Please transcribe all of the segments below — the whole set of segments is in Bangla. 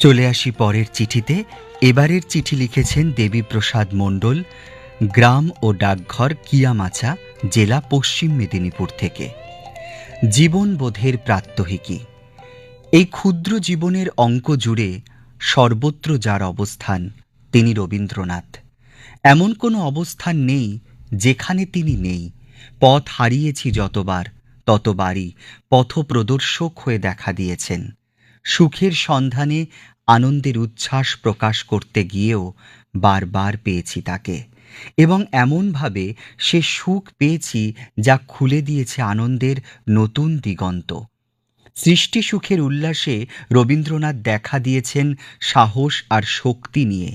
চলে আসি পরের চিঠিতে। এবারের চিঠি লিখেছেন দেবীপ্রসাদ মণ্ডল, গ্রাম ও ডাকঘর কিয়ামাচা, জেলা পশ্চিম মেদিনীপুর থেকে। জীবনবোধের প্রাত্যহিকী। এই ক্ষুদ্র জীবনের অঙ্ক জুড়ে সর্বত্র যার অবস্থান, তিনি রবীন্দ্রনাথ। এমন কোনো অবস্থান নেই যেখানে তিনি নেই। পথ হারিয়েছি যতবার, ততবারই পথপ্রদর্শক হয়ে দেখা দিয়েছেন। সুখের সন্ধানে আনন্দের উচ্ছ্বাস প্রকাশ করতে গিয়েও বারবার পেয়েছি তাকে, এবং এমনভাবে সে সুখ পেয়েছি যা খুলে দিয়েছে আনন্দের নতুন দিগন্ত। সৃষ্টি সুখের উল্লাসে রবীন্দ্রনাথ দেখা দিয়েছেন সাহস আর শক্তি নিয়ে।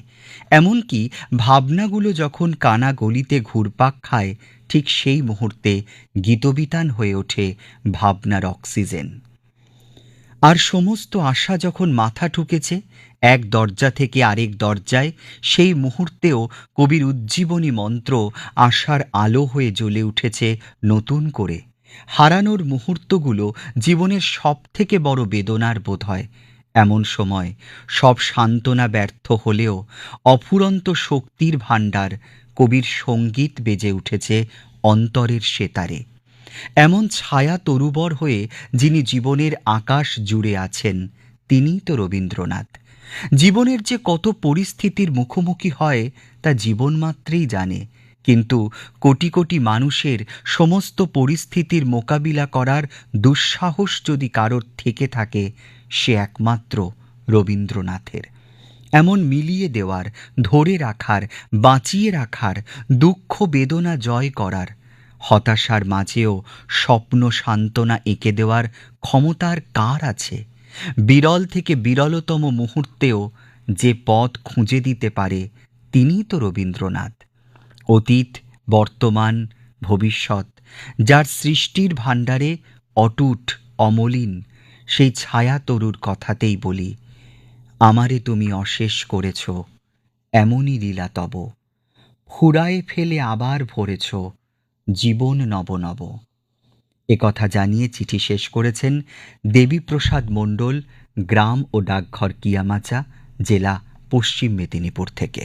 এমনকি ভাবনাগুলো যখন কানা গলিতে ঘুরপাক খায়, ঠিক সেই মুহূর্তে গীতবিতান হয়ে ওঠে ভাবনার অক্সিজেন। আর সমস্ত আশা যখন মাথা ঠুকেছে এক দরজা থেকে আরেক দরজায়, সেই মুহূর্তেও কবির উজ্জীবনী মন্ত্র আশার আলো হয়ে জ্বলে উঠেছে নতুন করে। হারানোর মুহূর্তগুলো জীবনের সব থেকে বড় বেদনার বোধ হয়। এমন সময় সব সান্ত্বনা ব্যর্থ হলেও অফুরন্ত শক্তির ভাণ্ডার কবির সঙ্গীত বেজে উঠেছে অন্তরের সেতারে। এমন ছায়া তরুবর হয়ে যিনি জীবনের আকাশ জুড়ে আছেন, তিনিই তো রবীন্দ্রনাথ। জীবনের যে কত পরিস্থিতির মুখোমুখি হয় তা জীবন মাত্রেই জানে, কিন্তু কোটি কোটি মানুষের সমস্ত পরিস্থিতির মোকাবিলা করার দুঃসাহস যদি কারোর থেকে থাকে, সে একমাত্র রবীন্দ্রনাথের। এমন মিলিয়ে দেওয়ার, ধরে রাখার, বাঁচিয়ে রাখার, দুঃখ বেদনা জয় করার, হতাশার মাঝেও স্বপ্ন সান্ত্বনা এঁকে দেওয়ার ক্ষমতার কার আছে? বিরল থেকে বিরলতম মুহূর্তেও যে পথ খুঁজে দিতে পারে, তিনিই তো রবীন্দ্রনাথ। অতীত, বর্তমান, ভবিষ্যৎ, যার সৃষ্টির ভাণ্ডারে অটুট অমলিন, সেই ছায়া তরুর কথাতেই বলি, আমারে তুমি অশেষ করেছ, এমনই লীলা তব, ফুরায়ে ফেলে আবার ভরেছ জীবন নব নব। একথা জানিয়ে চিঠি শেষ করেছেন দেবীপ্রসাদ মণ্ডল, গ্রাম ও ডাকঘর কিয়ামাচা, জেলা পশ্চিম মেদিনীপুর থেকে।